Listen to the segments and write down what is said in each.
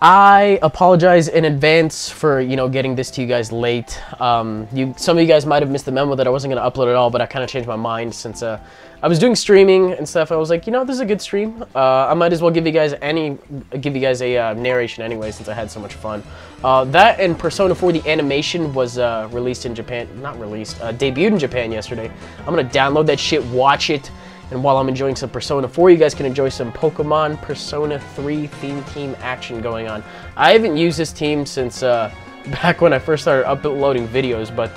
I apologize in advance for, getting this to you guys late. Some of you guys might have missed the memo that I wasn't going to upload at all, but I kind of changed my mind since I was doing streaming and stuff. I was like, this is a good stream. I might as well give you guys a narration anyway, since I had so much fun. That and Persona 4, the animation was released in Japan. Not released, debuted in Japan yesterday. I'm going to download that shit, watch it. And while I'm enjoying some Persona 4, you guys can enjoy some Pokemon Persona 3 theme team action going on. I haven't used this team since back when I first started uploading videos, but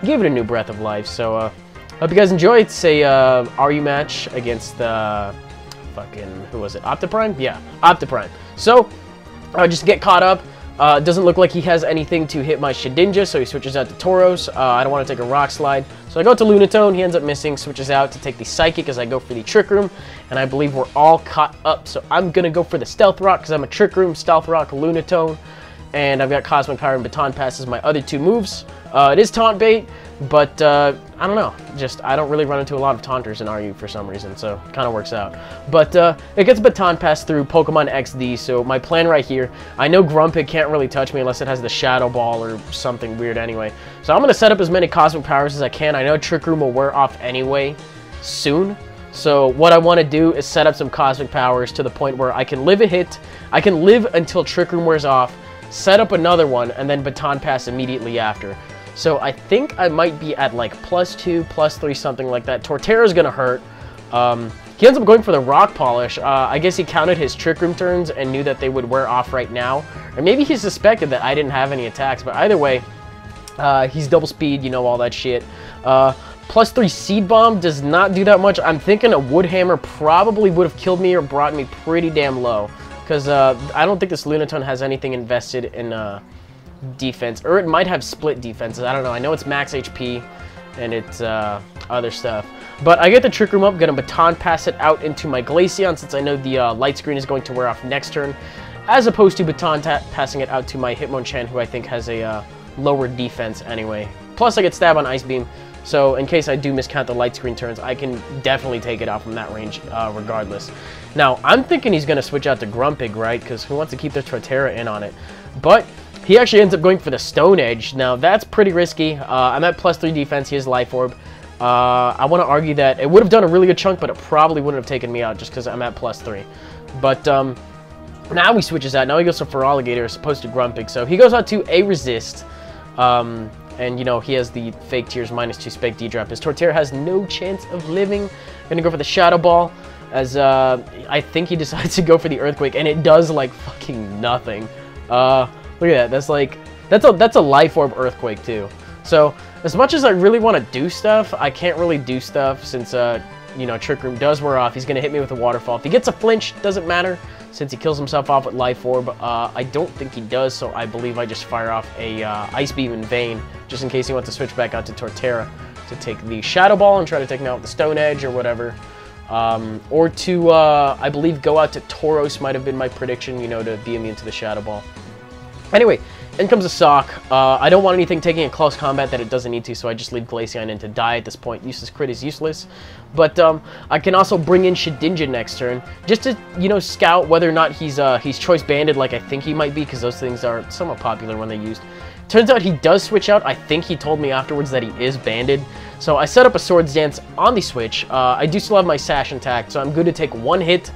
gave it a new breath of life. So hope you guys enjoy. It's a RU match against who was it? Optiprime? Yeah, Optiprime. So just get caught up. It doesn't look like he has anything to hit my Shedinja, so he switches out to Tauros. I don't want to take a Rock Slide. So I go to Lunatone, he ends up missing, switches out to take the Psychic as I go for the Trick Room, and I believe we're all caught up. So I'm going to go for the Stealth Rock because I'm a Trick Room, Stealth Rock, Lunatone, and I've got Cosmic Power and Baton Pass as my other two moves. It is Taunt Bait, but I don't know. I don't really run into a lot of Taunters in RU for some reason, so it kind of works out. But it gets Baton Pass through Pokemon XD, so my plan right here, I know Grumpig can't really touch me unless it has the Shadow Ball or something weird anyway. So I'm going to set up as many Cosmic Powers as I can. I know Trick Room will wear off anyway soon. So what I want to do is set up some Cosmic Powers to the point where I can live a hit. I can live until Trick Room wears off, set up another one, and then Baton Pass immediately after. So I think I might be at like +2, +3, something like that. Torterra's going to hurt. He ends up going for the Rock Polish. I guess he counted his Trick Room turns and knew that they would wear off right now. Or maybe he suspected that I didn't have any attacks. But either way, he's double speed, all that shit. +3 Seed Bomb does not do that much. I'm thinking a Wood Hammer probably would have killed me or brought me pretty damn low. Because I don't think this Lunatone has anything invested in defense, or it might have split defenses. I don't know. I know it's max HP and it's other stuff. But I get the Trick Room up, gonna Baton Pass it out into my Glaceon since I know the light screen is going to wear off next turn, as opposed to Baton passing it out to my Hitmonchan, who I think has a lower defense anyway. Plus I get Stab on Ice Beam, so in case I do miscount the light screen turns, I can definitely take it out from that range regardless. Now, I'm thinking he's gonna switch out to Grumpig, right? Because who wants to keep their Torterra in on it? But he actually ends up going for the Stone Edge. Now, that's pretty risky. I'm at +3 defense. He has Life Orb. I want to argue that it would have done a really good chunk, but it probably wouldn't have taken me out just because I'm at +3. But now he switches out. Now he goes to Feraligatr as opposed to Grumpig. So he goes out to a Resist. And, he has the Fake Tears -2 Spec D-Drop. His Torterra has no chance of living. Going to go for the Shadow Ball, as I think he decides to go for the Earthquake, and it does, like, fucking nothing. Look at that. That's a Life Orb Earthquake too. So as much as I really want to do stuff, I can't really do stuff since Trick Room does wear off. He's gonna hit me with a Waterfall. If he gets a flinch, doesn't matter since he kills himself off with Life Orb. I don't think he does, so I believe I just fire off a Ice Beam in vain, just in case he wants to switch back out to Torterra to take the Shadow Ball and try to take him out with the Stone Edge or whatever. Or to I believe go out to Tauros might have been my prediction, to be immune to the Shadow Ball. Anyway, in comes a Sock. I don't want anything taking a close combat that it doesn't need to, so I just leave Glaceon in to die at this point. Useless crit is useless. But I can also bring in Shedinja next turn, just to, scout whether or not he's choice banded like I think he might be, because those things are somewhat popular when they're used. Turns out he does switch out. I think he told me afterwards that he is banded. So I set up a Swords Dance on the switch. I do still have my Sash intact, so I'm good to take one hit,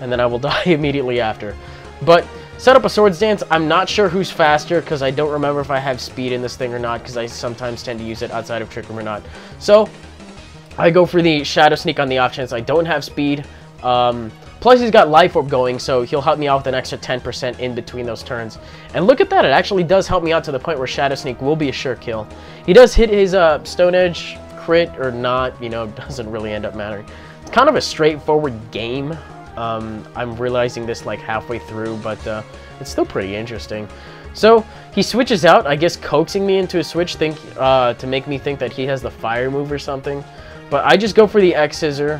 and then I will die immediately after. But set up a Swords Dance. I'm not sure who's faster because I don't remember if I have speed in this thing or not, because I sometimes tend to use it outside of Trick Room or not. So I go for the Shadow Sneak on the off chance I don't have speed. Plus he's got Life Orb going, so he'll help me out with an extra 10% in between those turns. And look at that, it actually does help me out to the point where Shadow Sneak will be a sure kill. He does hit his Stone Edge crit or not, doesn't really end up mattering. It's kind of a straightforward game. I'm realizing this like halfway through, but it's still pretty interesting. So he switches out, I guess coaxing me into a switch to make me think that he has the Fire move or something. But I just go for the X Scissor.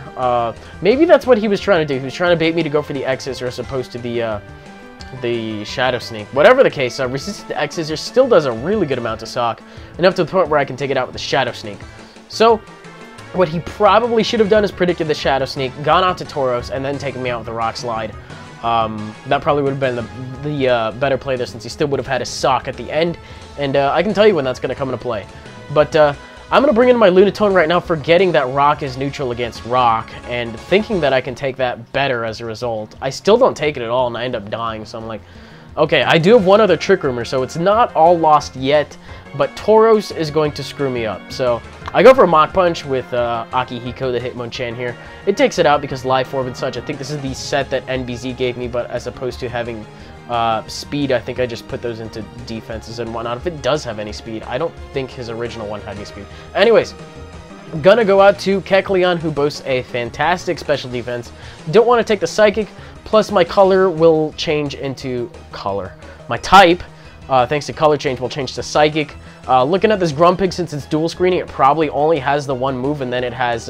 Maybe that's what he was trying to do. He was trying to bait me to go for the X Scissor as opposed to the Shadow Sneak. Whatever the case, resisting the X Scissor still does a really good amount to Sock, enough to the point where I can take it out with the Shadow Sneak. So what he probably should have done is predicted the Shadow Sneak, gone out to Tauros, and then taken me out with the Rock Slide. That probably would have been the better play there, since he still would have had a sock at the end, and I can tell you when that's going to come into play. But I'm going to bring in my Lunatone right now, forgetting that rock is neutral against rock, and thinking that I can take that better as a result. I still don't take it at all, and I end up dying, so I'm like, okay, I do have one other Trick Roomer, so it's not all lost yet, but Tauros is going to screw me up. So I go for a Mach Punch with Akihiko, the Hitmonchan here. It takes it out because Life Orb and such. I think this is the set that NBZ gave me, but as opposed to having speed, I think I just put those into defenses and whatnot. If it does have any speed, I don't think his original one had any speed. Anyways, gonna go out to Kecleon, who boasts a fantastic special defense. Don't want to take the Psychic, plus my color will change into color. My type, thanks to color change, will change to Psychic. Looking at this Grumpig, since it's dual screening, it probably only has the one move, and then it has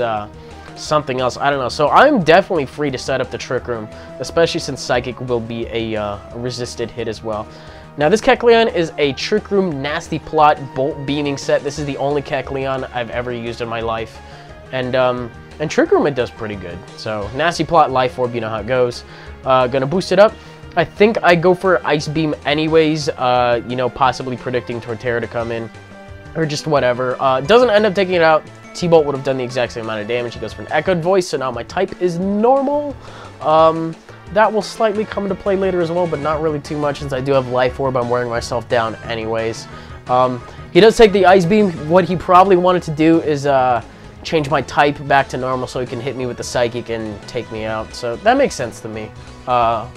something else. I don't know. So I'm definitely free to set up the Trick Room, especially since Psychic will be a resisted hit as well. Now, this Kecleon is a Trick Room Nasty Plot Bolt Beaming set. This is the only Kecleon I've ever used in my life. And Trick Room, it does pretty good. So, Nasty Plot, Life Orb, you know how it goes. Gonna boost it up. I think I go for Ice Beam anyways, you know, possibly predicting Torterra to come in, or just whatever. Doesn't end up taking it out. T-Bolt would have done the exact same amount of damage. He goes for an Echoed Voice, so now my type is normal. That will slightly come into play later as well, but not really too much, since I do have Life Orb. I'm wearing myself down anyways. He does take the Ice Beam. What he probably wanted to do is change my type back to normal so he can hit me with the Psychic and take me out. So that makes sense to me,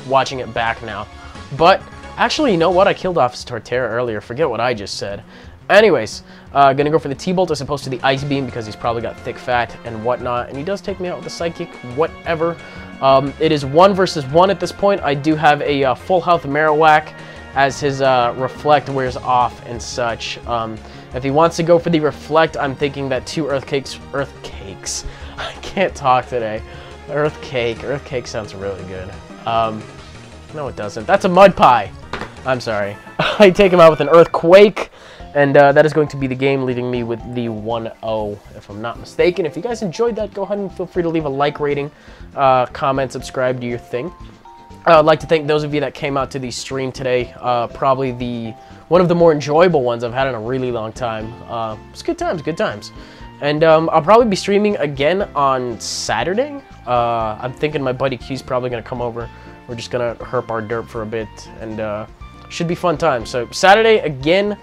watching it back now. But actually, you know what? I killed off his Torterra earlier. Forget what I just said. Anyways, gonna go for the T-Bolt as opposed to the Ice Beam, because he's probably got thick fat and whatnot, and he does take me out with the Psychic, whatever. It is 1 versus 1 at this point. I do have a full health Marowak, as his Reflect wears off and such. If he wants to go for the Reflect, I'm thinking that 2 Earthquakes, I can't talk today. Earthquake sounds really good. No it doesn't, that's a Mud Pie. I'm sorry. I take him out with an Earthquake. And that is going to be the game, leaving me with the 1-0, if I'm not mistaken. If you guys enjoyed that, go ahead and feel free to leave a like rating, comment, subscribe, do your thing. I'd like to thank those of you that came out to the stream today. Probably one of the more enjoyable ones I've had in a really long time. It's good times, good times. And I'll probably be streaming again on Saturday. I'm thinking my buddy Q's probably going to come over. We're just going to herp our derp for a bit, and should be fun times. So Saturday again.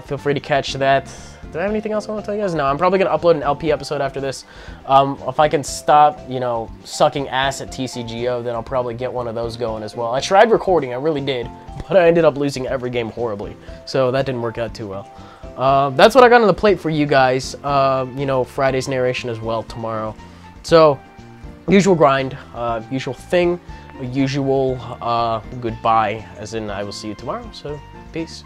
Feel free to catch that. Do I have anything else I want to tell you guys? No, I'm probably going to upload an LP episode after this. If I can stop, you know, sucking ass at TCGO, then I'll probably get one of those going as well. I tried recording, I really did, but I ended up losing every game horribly. So that didn't work out too well. That's what I got on the plate for you guys. You know, Friday's narration as well tomorrow. So, usual grind, usual thing, usual goodbye, as in I will see you tomorrow. So, peace.